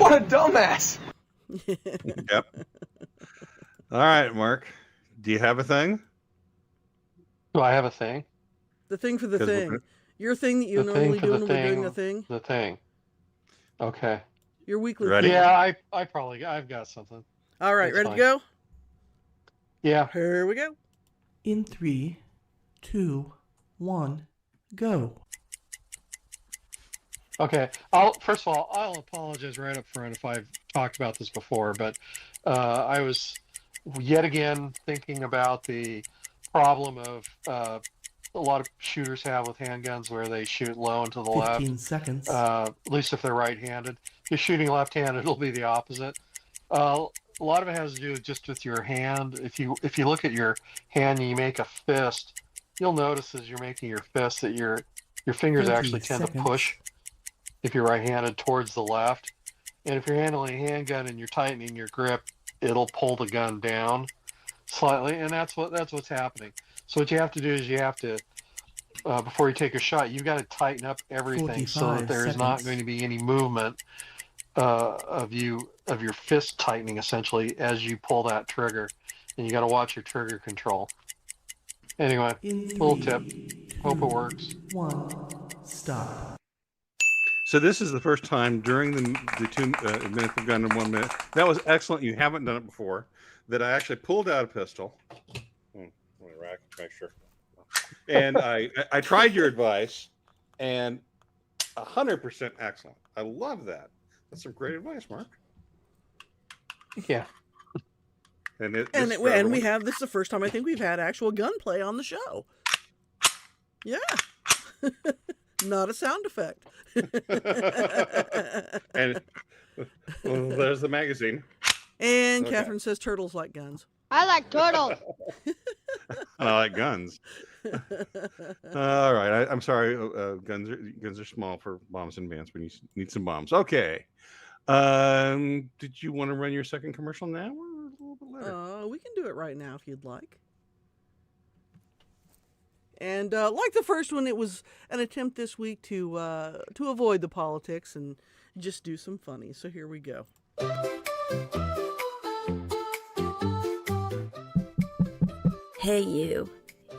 S14: What a dumbass!
S1: Yep. All right, Mark. Do you have a thing?
S4: Do I have a thing?
S2: The thing for the
S1: 'Cause we're
S2: thing.
S1: gonna-
S2: Your thing that you
S4: The
S2: normally
S4: thing for
S2: do
S4: the
S2: when we're doing
S4: thing.
S2: a thing.
S4: The thing. Okay.
S2: Your weekly
S1: Ready?
S2: thing.
S4: Yeah, I've got something.
S2: All right,
S4: That's
S2: ready
S4: fine.
S2: to go?
S4: Yeah.
S2: Here we go.
S6: In 3, 2, 1, go.
S4: Okay. First of all, I'll apologize right up front if I've talked about this before, but I was yet again thinking about the problem of a lot of shooters have with handguns where they shoot low and to the
S6: 15
S4: left.
S6: seconds.
S4: At least if they're right-handed. If you're shooting left-handed, it'll be the opposite. A lot of it has to do just with your hand. If you look at your hand and you make a fist, you'll notice as you're making your fist that your fingers
S6: 30
S4: actually tend to
S6: seconds.
S4: push if you're right-handed towards the left. And if you're handling a handgun and you're tightening your grip, it'll pull the gun down slightly, and that's what's happening. So what you have to do is you have to before you take a shot, you've got to tighten up everything so that
S6: 45
S4: there's not
S6: seconds.
S4: going to be any movement of your fist tightening essentially as you pull that trigger, and you got to watch your trigger control. Anyway,
S6: In
S4: little
S6: 3,
S4: tip. Hope it works.
S6: 1, stop.
S1: So this is the first time during the 2 minutes of gun in 1 minute. That was excellent. You haven't done it before. That I actually pulled out a pistol. Let me rack, make sure. And I tried your advice, and 100% excellent. I love that. That's some great advice, Mark.
S4: Yeah.
S2: And we have this is the first time I think we've had actual gunplay on the show. Yeah. Not a sound effect.
S1: And well, there's the magazine.
S2: And okay. Catherine says turtles like guns.
S10: I like turtles.
S1: I like guns. All right. I'm sorry. Guns are small for bombs and Bants. We need some bombs. Okay. Did you want to run your second commercial now or a little bit later?
S2: We can do it right now if you'd like. And like the first one, it was an attempt this week to avoid the politics and just do some funny. So here we go.
S15: Hey, you.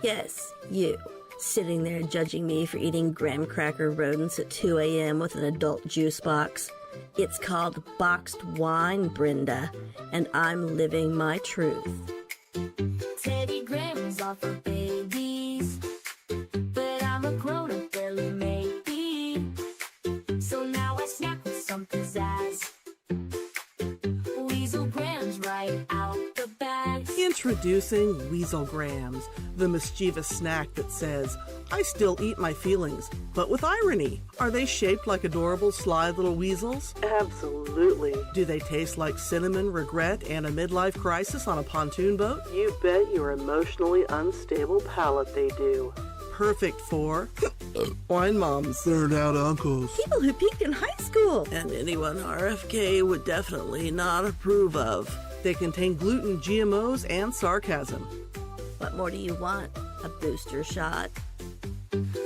S15: Yes, you. Sitting there judging me for eating graham cracker rodents at 2 a.m. with an adult juice box. It's called boxed wine, Brenda, and I'm living my truth.
S16: Teddy Grahams are for babies, but I'm a grown-up barely maybe. So now I snack with some pizzazz. Weasel Grahams right out the bag.
S2: Introducing Weasel Grahams, the mischievous snack that says, I still eat my feelings, but with irony. Are they shaped like adorable, sly little weasels? Absolutely. Do they taste like cinnamon, regret, and a midlife crisis on a pontoon boat? You bet your emotionally unstable palate they do. Perfect for wine moms,
S8: third out uncles,
S15: people who peaked in high school,
S2: and anyone RFK would definitely not approve of. They contain gluten, GMOs, and sarcasm.
S15: What more do you want? A booster shot?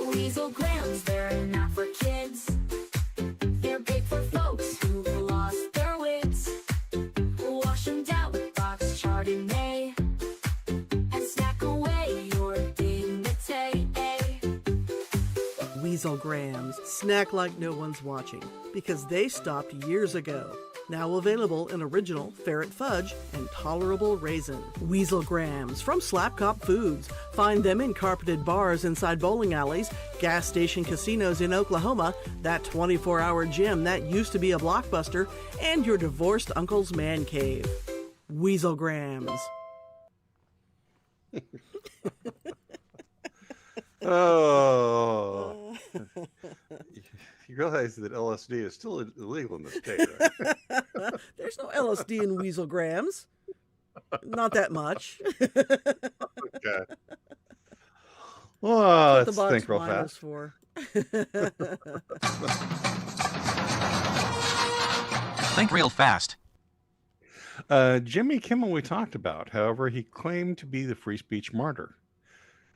S16: Weasel Grahams, they're not for kids. They're big for folks who've lost their wits. Wash them down with boxed Chardonnay and snack away your dignity.
S2: Weasel Grahams, snack like no one's watching, because they stopped years ago. Now available in original ferret fudge and tolerable raisin. Weasel Grahams from Slapcop Foods. Find them in carpeted bars inside bowling alleys, gas station casinos in Oklahoma, that 24-hour gym that used to be a Blockbuster, and your divorced uncle's man cave. Weasel Grahams.
S1: Oh. You realize that LSD is still illegal in the state, right?
S2: There's no LSD in Weasel Grahams. Not that much.
S1: Okay. Well, let's think real fast.
S2: For.
S17: Think real fast.
S1: Jimmy Kimmel we talked about. However, he claimed to be the free speech martyr.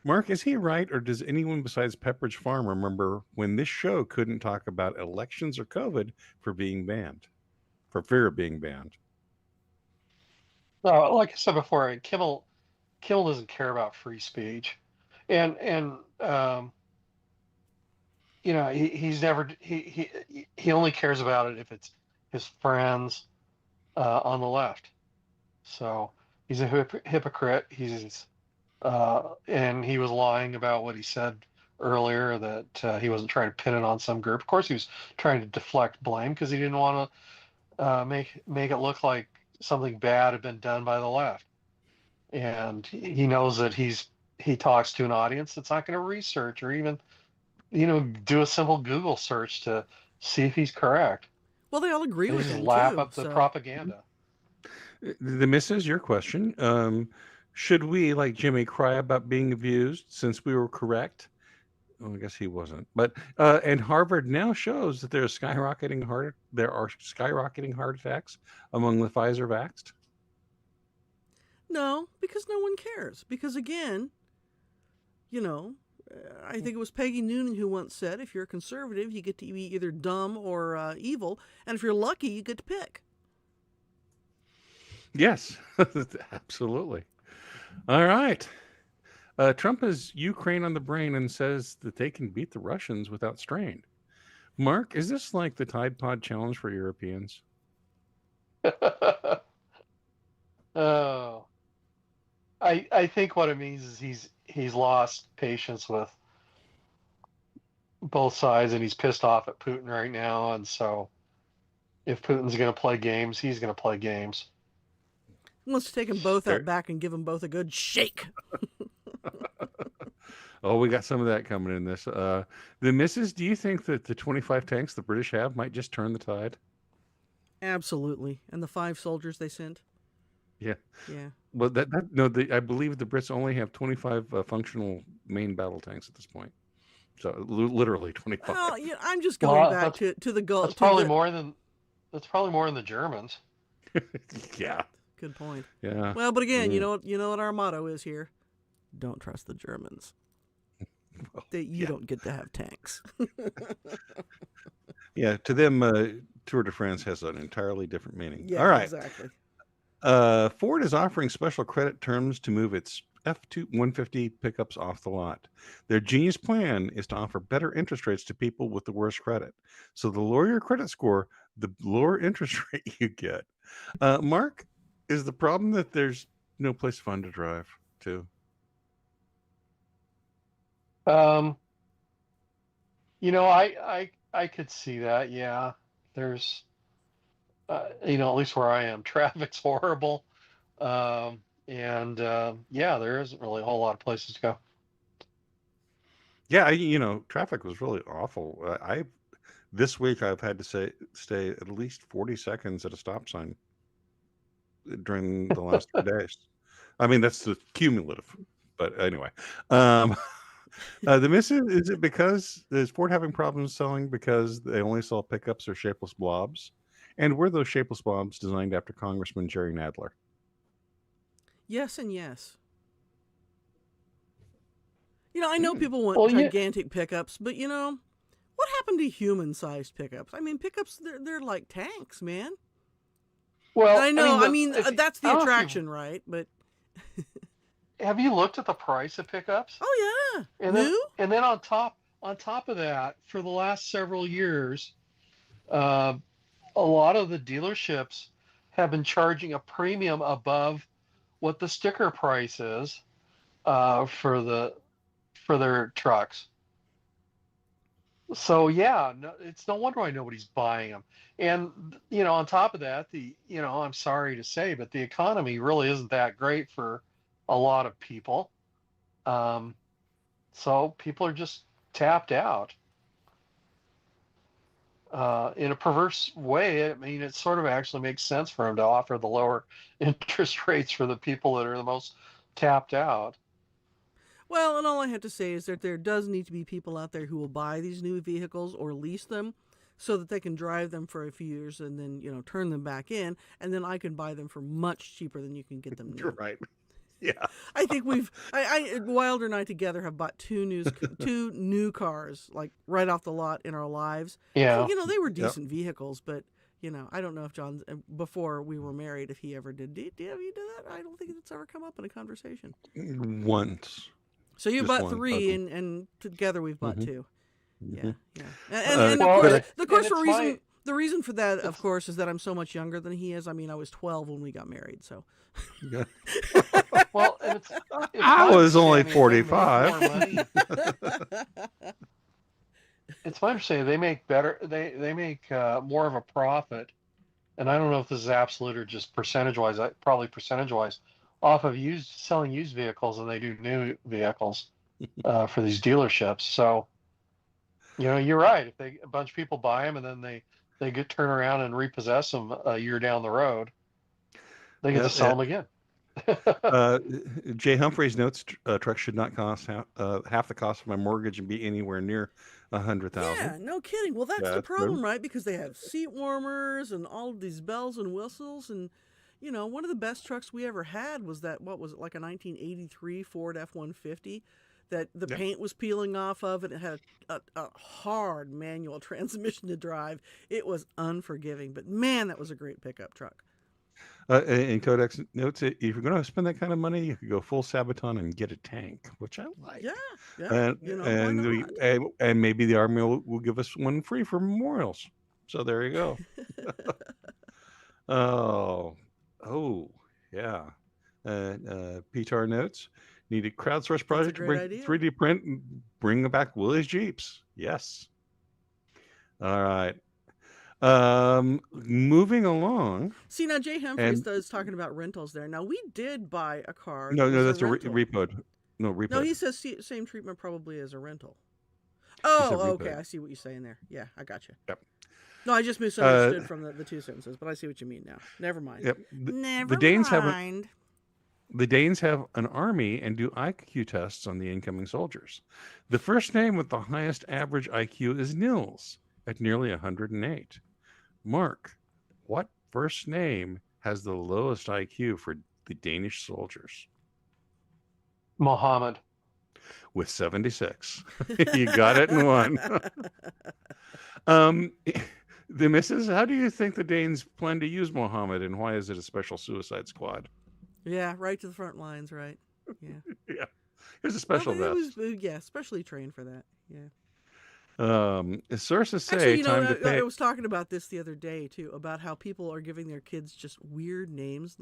S1: Mark, is he right, or does anyone besides Pepperidge Farm remember when this show couldn't talk about elections or COVID for being banned, for fear of being banned?
S4: Like I said before, Kimmel doesn't care about free speech, and you know he's never he only cares about it if it's his friends on the left. So he's a hypocrite. And he was lying about what he said earlier, that he wasn't trying to pin it on some group. Of course, he was trying to deflect blame because he didn't want to make it look like something bad had been done by the left. And he knows that he talks to an audience that's not going to research or even, do a simple Google search to see if he's correct.
S2: Well, they all agree with him.
S4: Just lap up the propaganda.
S1: The missus, your question. Should we, like Jimmy, cry about being abused since we were correct? Well, I guess he wasn't. But and Harvard now shows that there are skyrocketing heart attacks among the Pfizer vaxxed.
S2: No, because no one cares. Because again, I think it was Peggy Noonan who once said, if you're a conservative, you get to be either dumb or evil, and if you're lucky, you get to pick.
S1: Yes, absolutely. All right. Trump has Ukraine on the brain and says that they can beat the Russians without strain. Mark, is this like the Tide Pod challenge for Europeans?
S4: Oh, I think what it means is he's lost patience with both sides, and he's pissed off at Putin right now. And so, if Putin's going to play games, he's going to play games.
S2: Let's take them both out back and give them both a good shake.
S1: Oh, we got some of that coming in this. The missus, do you think that the 25 tanks the British have might just turn the tide?
S2: Absolutely. And the 5 soldiers they sent?
S1: Yeah.
S2: Yeah.
S1: Well, I believe the Brits only have 25 functional main battle tanks at this point. So literally 25.
S2: Well, yeah, I'm just going back to the goal.
S4: That's probably more than the Germans.
S1: Yeah.
S2: Good point.
S1: Yeah.
S2: Well, but again, you know what our motto is here? Don't trust the Germans. You don't get to have tanks.
S1: Yeah, to them, Tour de France has an entirely different meaning.
S2: Yeah,
S1: all right.
S2: Exactly.
S1: Ford is offering special credit terms to move its F-150 pickups off the lot. Their genius plan is to offer better interest rates to people with the worst credit. So the lower your credit score, the lower interest rate you get. Mark, is the problem that there's no place fun to drive to?
S4: I could see that. Yeah, there's, at least where I am, traffic's horrible, yeah, there isn't really a whole lot of places to go.
S1: Yeah, traffic was really awful. This week I've had to stay at least 40 seconds at a stop sign during the last 3 days. I mean, that's the cumulative, but anyway. The mission, is it because is Ford having problems selling because they only sell pickups or shapeless blobs? And were those shapeless blobs designed after Congressman Jerry Nadler?
S2: Yes and yes. I know people want gigantic pickups, but what happened to human-sized pickups? I mean, pickups, they're like tanks, man.
S4: Well,
S2: I know. That's the attraction, right? But
S4: have you looked at the price of pickups?
S2: Oh yeah,
S4: and then on top of that, for the last several years, a lot of the dealerships have been charging a premium above what the sticker price is for their trucks. So yeah, it's no wonder why nobody's buying them. And on top of that, I'm sorry to say, but the economy really isn't that great for a lot of people. So people are just tapped out. In a perverse way, I mean, it sort of actually makes sense for them to offer the lower interest rates for the people that are the most tapped out.
S2: Well, and all I have to say is that there does need to be people out there who will buy these new vehicles or lease them so that they can drive them for a few years and then, turn them back in, and then I can buy them for much cheaper than you can get them new.
S1: You're right. Yeah.
S2: I think Wilder and I together have bought two new cars, like right off the lot in our lives.
S4: Yeah.
S2: So, they were decent vehicles, but I don't know if John, before we were married, if he ever did. Have you done that? I don't think it's ever come up in a conversation.
S1: Once.
S2: So you bought 3, and together we've bought 2.
S1: Mm-hmm.
S2: Yeah. And of course, the reason for that, of course, is that I'm so much younger than he is. I mean, I was 12 when we got married, so.
S1: Yeah.
S4: Well,
S1: I was only 45.
S4: It's my understanding they make better. They make more of a profit, and I don't know if this is absolute or just percentage-wise. Probably percentage-wise, off of selling used vehicles than they do new vehicles for these dealerships. So, you're right. If a bunch of people buy them and then they turn around and repossess them a year down the road, they get to sell them again.
S1: Jay Humphreys notes trucks should not cost half the cost of my mortgage and be anywhere near $100,000.
S2: Yeah, no kidding. Well, that's the problem, right? Because they have seat warmers and all of these bells and whistles. And, one of the best trucks we ever had was that, what was it, like a 1983 Ford F-150 that the paint was peeling off of, and it had a hard manual transmission to drive. It was unforgiving. But, man, that was a great pickup truck.
S1: And Codex notes it, if you're going to spend that kind of money, you could go full Sabaton and get a tank, which I like.
S2: Yeah,
S1: And
S2: why not?
S1: and maybe the Army will give us one free for memorials. So there you go. Oh, yeah. PTAR notes, need a crowdsource project to
S2: great
S1: bring
S2: idea.
S1: 3D print and bring back Willie's Jeeps. Yes. All right. Moving along.
S2: See, now Jay Humphreys is talking about rentals there. Now, we did buy a car.
S1: No,
S2: was
S1: that's a
S2: rental.
S1: repo. No, repo.
S2: No, he says same treatment probably as a rental. Oh, okay. I see what you're saying there. Yeah, I got you.
S1: Yep.
S2: No, I just misunderstood from the two sentences, but I see what you mean now. Never mind.
S1: Yep.
S2: Never mind.
S1: The Danes have an army and do IQ tests on the incoming soldiers. The first name with the highest average IQ is Nils at nearly 108. Mark, what first name has the lowest IQ for the Danish soldiers?
S4: Mohammed.
S1: With 76. You got it in one. The missus, how do you think the Danes plan to use Mohammed, and why is it a special suicide squad?
S2: Yeah, right to the front lines, right? Yeah.
S1: Yeah. Here's a special vest.
S2: Yeah, specially trained for that. Yeah.
S1: Sources say
S2: actually,
S1: time to pay.
S2: I was talking about this the other day too, about how people are giving their kids just weird names.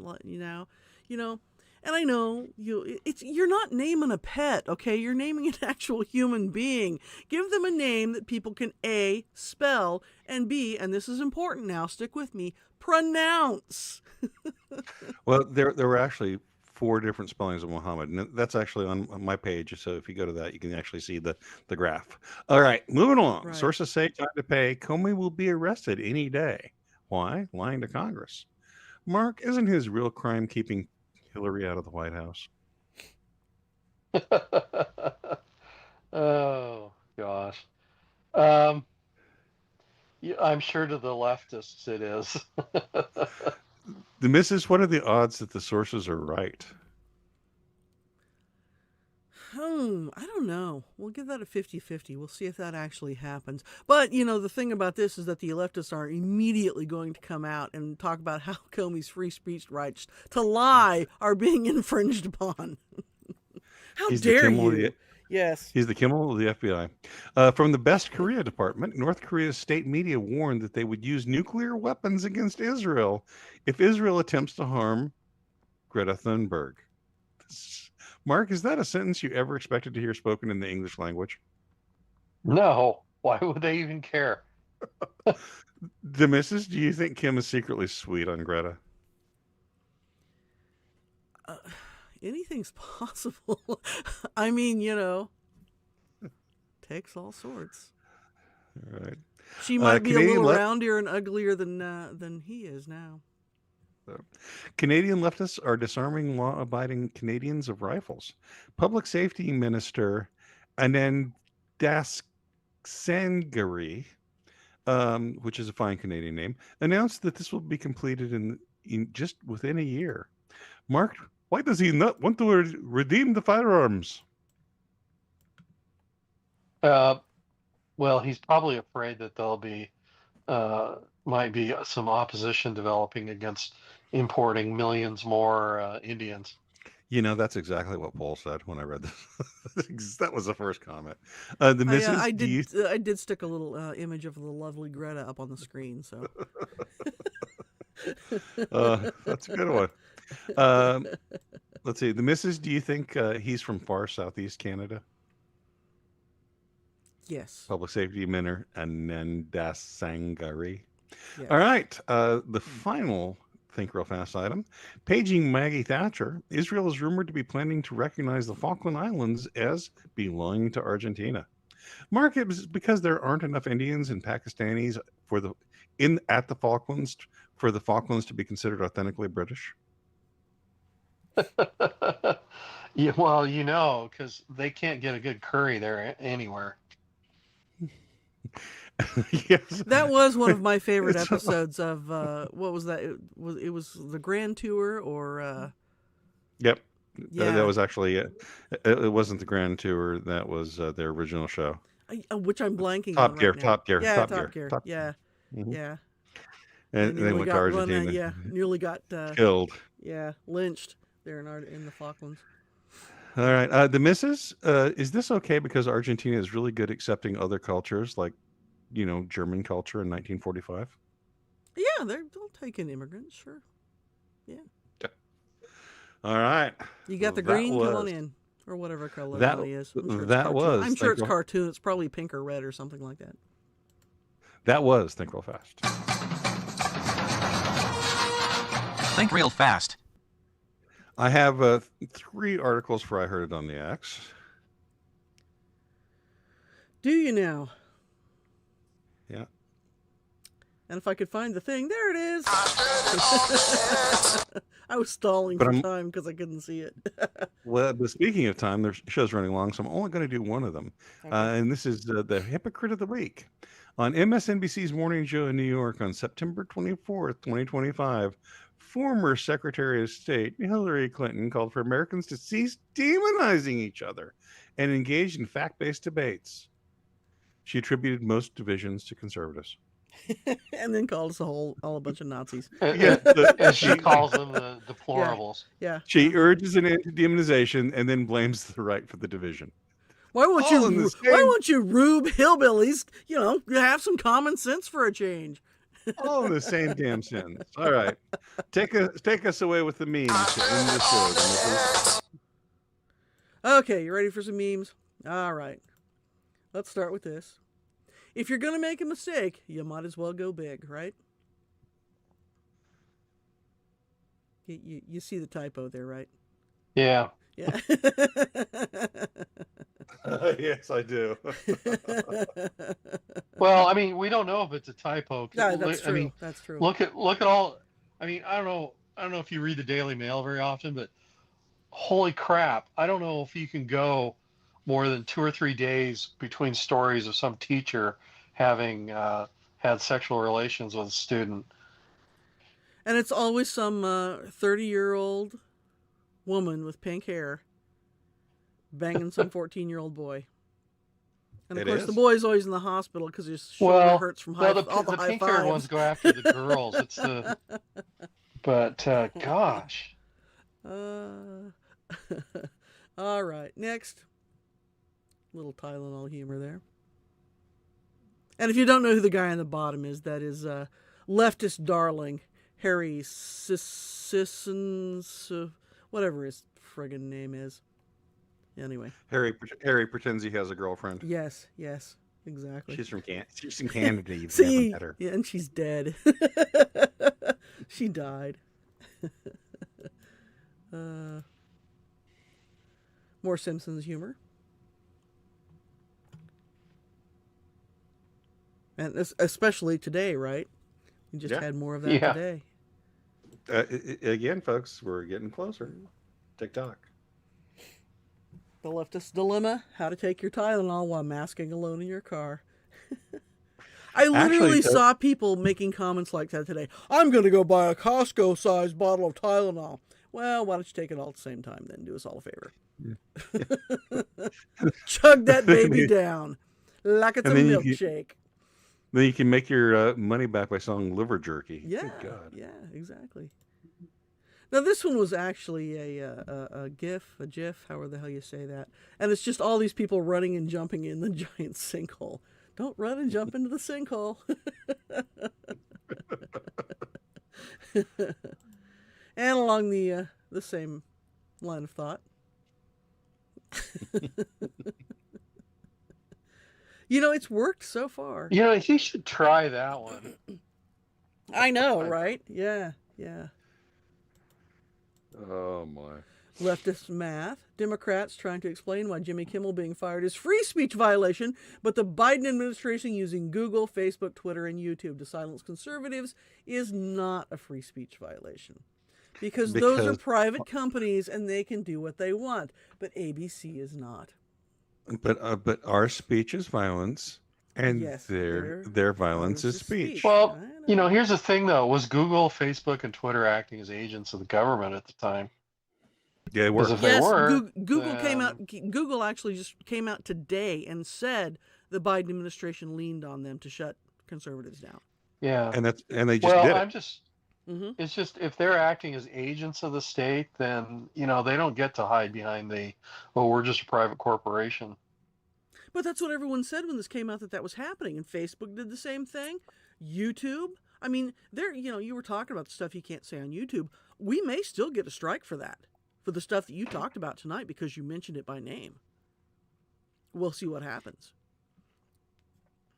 S2: And I know you're not naming a pet, okay? You're naming an actual human being. Give them a name that people can A, spell, and B, and this is important now, stick with me, pronounce.
S1: Well, there were actually 4 different spellings of Muhammad, and that's actually on my page. So if you go to that, you can actually see the graph. All right, moving along. Right. Sources say time to pay. Comey will be arrested any day. Why? Lying to Congress. Mark, isn't his real crime keeping Hillary out of the White House?
S4: Oh, gosh. Yeah, I'm sure to the leftists it is.
S1: The missus, what are the odds that the sources are right?
S2: I don't know. We'll give that a 50-50. We'll see if that actually happens. But, the thing about this is that the leftists are immediately going to come out and talk about how Comey's free speech rights to lie are being infringed upon. How dare you? Yes.
S1: He's the Kimmel of the FBI. From the Best Korea Department, North Korea's state media warned that they would use nuclear weapons against Israel if Israel attempts to harm Greta Thunberg. Mark, is that a sentence you ever expected to hear spoken in the English language?
S4: No. Why would they even care?
S1: The missus, do you think Kim is secretly sweet on Greta?
S2: Anything's possible. I mean, takes all sorts.
S1: All right.
S2: She might be Canadian a little roundier and uglier than he is now.
S1: Canadian leftists are disarming law-abiding Canadians of rifles. Public Safety Minister Anand Dassangari, which is a fine Canadian name, announced that this will be completed in just within a year. Mark, why does he not want to redeem the firearms?
S4: Well, he's probably afraid that there'll be might be some opposition developing against importing millions more Indians.
S1: That's exactly what Paul said when I read this. That was the first comment. The missus,
S2: I did stick a little image of the lovely Greta up on the screen. So
S1: that's a good one. Let's see. The missus, do you think he's from far southeast Canada?
S2: Yes.
S1: Public Safety Minister Anand Dassangari.
S2: Yes.
S1: All right. The final think real fast item. Paging Maggie Thatcher, Israel is rumored to be planning to recognize the Falkland Islands as belonging to Argentina. Mark, it was because there aren't enough Indians and Pakistanis at the Falklands for the Falklands to be considered authentically British.
S4: Yeah, well, because they can't get a good curry there anywhere.
S1: Yes.
S2: That was one of my favorite episodes of what was that? It was the Grand Tour or
S1: Yep.
S2: Yeah.
S1: That was actually it. It wasn't the Grand Tour. That was their original show.
S2: Which I'm blanking
S1: Top
S2: on
S1: Gear,
S2: right now.
S1: Top Gear,
S2: Yeah,
S1: Top
S2: Top
S1: Gear.
S2: Gear. Yeah.
S1: Mm-hmm.
S2: Yeah.
S1: and then went to Argentina.
S2: Nearly got
S1: killed.
S2: Yeah, lynched there in the Falklands.
S1: All right, the missus. Is this okay because Argentina is really good accepting other cultures, like German culture in 1945?
S2: Yeah, they'll take in immigrants, sure. Yeah.
S1: All right.
S2: You got the green? Come on in. Or whatever color
S1: that
S2: is.
S1: I'm
S2: sure it's cartoon. It's probably pink or red or something like that.
S1: That was Think Real Fast.
S17: Think Real Fast.
S1: I have 3 articles for I Heard It on the X.
S2: Do you now?
S1: Yeah.
S2: And if I could find the thing, there it is. I was stalling for time because I couldn't see it.
S1: Well, but speaking of time, the show's running long, so I'm only going to do one of them.
S2: Okay.
S1: And this is the Hypocrite of the Week. On MSNBC's morning show in New York on September 24th, 2025, former Secretary of State Hillary Clinton called for Americans to cease demonizing each other and engage in fact-based debates. She attributed most divisions to conservatives.
S2: And then called us all a bunch of Nazis.
S4: As she calls them, the deplorables.
S2: Yeah.
S1: She urges an anti-demonization and then blames the right for the division.
S2: Why won't you rube hillbillies? Have some common sense for a change.
S1: All in the same damn sentence. All right. Take us away with the memes to end the show.
S2: Okay, you ready for some memes? All right. Let's start with this. If you're going to make a mistake, you might as well go big, right? You see the typo there, right?
S4: Yeah.
S2: Yeah.
S1: Yes, I do.
S4: Well, I mean, we don't know if it's a typo.
S2: No, that's true.
S4: I mean,
S2: that's true.
S4: Look at all. I mean, I don't know if you read the Daily Mail very often, but holy crap, I don't know if you can go more than 2 or 3 days between stories of some teacher having had sexual relations with a student.
S2: And it's always some 30-year-old woman with pink hair banging some 14-year-old boy. And of course, the boy's always in the hospital because his shoulder hurts from all the high
S4: pink-haired ones go after the girls. It's the, but gosh.
S2: All right, next. Little Tylenol humor there. And if you don't know who the guy on the bottom is, that is leftist darling Harry Sissons, whatever his friggin' name is. Anyway,
S1: Harry pretends he has a girlfriend.
S2: Yes, exactly.
S1: She's from Canada. You
S2: See,
S1: met her.
S2: Yeah, and she's dead. She died. More Simpsons humor. And especially today, right? We just had more of that today.
S1: Again, folks, we're getting closer. TikTok.
S2: The leftist dilemma: how to take your Tylenol while masking alone in your car. I literally saw people making comments like that today. I'm going to go buy a Costco-sized bottle of Tylenol. Well, why don't you take it all at the same time then? Do us all a favor. Chug that baby down like it's a milkshake.
S1: Then you can make your money back by selling liver jerky.
S2: Yeah,
S1: good God.
S2: Yeah, exactly. Now this one was actually a GIF, however the hell you say that, and it's just all these people running and jumping in the giant sinkhole. Don't run and jump into the sinkhole. And along the same line of thought. It's worked so far.
S4: You should try that one.
S2: I know, right? Yeah.
S1: Oh, my.
S2: Leftist math. Democrats trying to explain why Jimmy Kimmel being fired is free speech violation, but the Biden administration using Google, Facebook, Twitter, and YouTube to silence conservatives is not a free speech violation. Because those are private companies and they can do what they want, but ABC is not.
S1: But our speech is violence, and
S2: Yes,
S1: their violence is speech.
S4: Well, here's the thing, though. Was Google, Facebook, and Twitter acting as agents of the government at the time?
S1: Yeah, they were.
S4: If they were,
S2: Google came out. Google actually just came out today and said the Biden administration leaned on them to shut conservatives down.
S4: Yeah.
S1: And they just
S4: well,
S1: did it.
S4: I'm just. It's just if they're acting as agents of the state, then they don't get to hide behind we're just a private corporation.
S2: But that's what everyone said when this came out that was happening, and Facebook did the same thing. YouTube. I mean, you were talking about the stuff you can't say on YouTube. We may still get a strike for that, for the stuff that you talked about tonight because you mentioned it by name. We'll see what happens.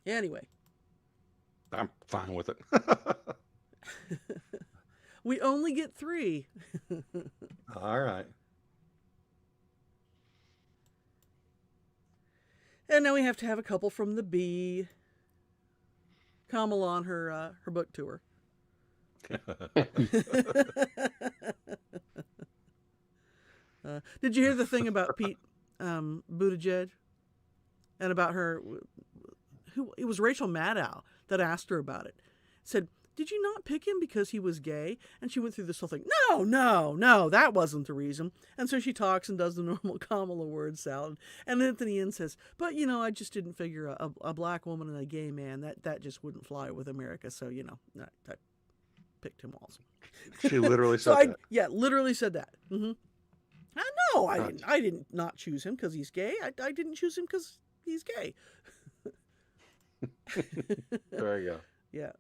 S2: Anyway.
S1: I'm fine with it.
S2: We only get 3.
S1: All right.
S2: And now we have to have a couple from the Bee. Kamala on her book tour. Did you hear the thing about Pete Buttigieg? And about her, it was Rachel Maddow that asked her about it. Said, did you not pick him because he was gay? And she went through this whole thing. No, that wasn't the reason. And so she talks and does the normal Kamala word salad. And then at the end says, but, I just didn't figure a black woman and a gay man, that just wouldn't fly with America. So, I picked him also.
S1: She literally said that.
S2: Yeah, literally said that. No, I didn't not choose him because he's gay. I didn't choose him because he's gay.
S1: There you go.
S2: Yeah.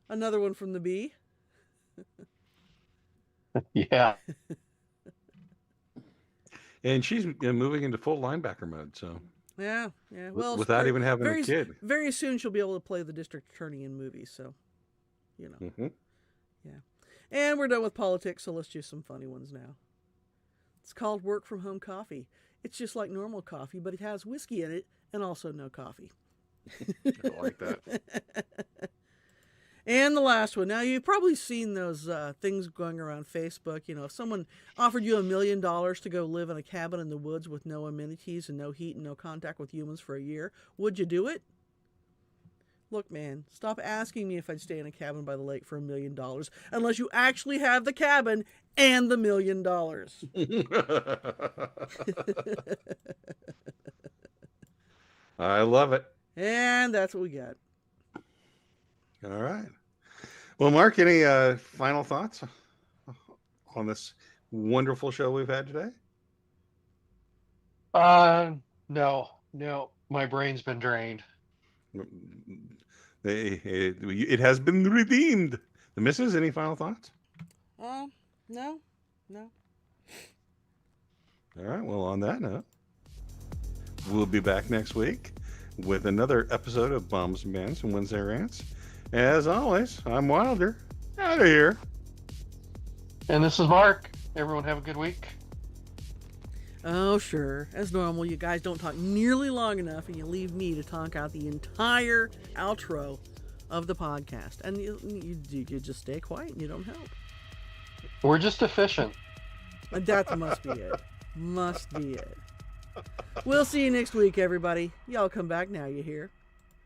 S2: Another one from the Bee.
S4: Yeah.
S1: And she's moving into full linebacker mode, so.
S2: Yeah. Well,
S1: without even having a kid.
S2: Very soon she'll be able to play the district attorney in movies, so,
S1: Mm-hmm.
S2: Yeah. And we're done with politics, so let's do some funny ones now. It's called Work From Home Coffee. It's just like normal coffee, but it has whiskey in it and also no coffee.
S1: I like that.
S2: And the last one. Now, you've probably seen those things going around Facebook. If someone offered you $1 million to go live in a cabin in the woods with no amenities and no heat and no contact with humans for a year, would you do it? Look, man, stop asking me if I'd stay in a cabin by the lake for $1 million unless you actually have the cabin and the $1 million.
S1: I love it.
S2: And that's what we got.
S1: All right. Well, Mark, any final thoughts on this wonderful show we've had today?
S4: No. My brain's been drained.
S1: It has been redeemed. The missus, any final thoughts?
S2: No.
S1: All right. Well, on that note, we'll be back next week with another episode of Bombs and Bants and Wednesday Rants. As always, I'm Wilder. Out of here.
S4: And this is Mark. Everyone have a good week.
S2: Oh, sure. As normal, you guys don't talk nearly long enough, and you leave me to talk out the entire outro of the podcast. And you just stay quiet and you don't help.
S4: We're just efficient.
S2: That must be it. Must be it. We'll see you next week, everybody. Y'all come back now, you hear?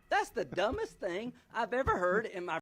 S18: That's the dumbest thing I've ever heard in my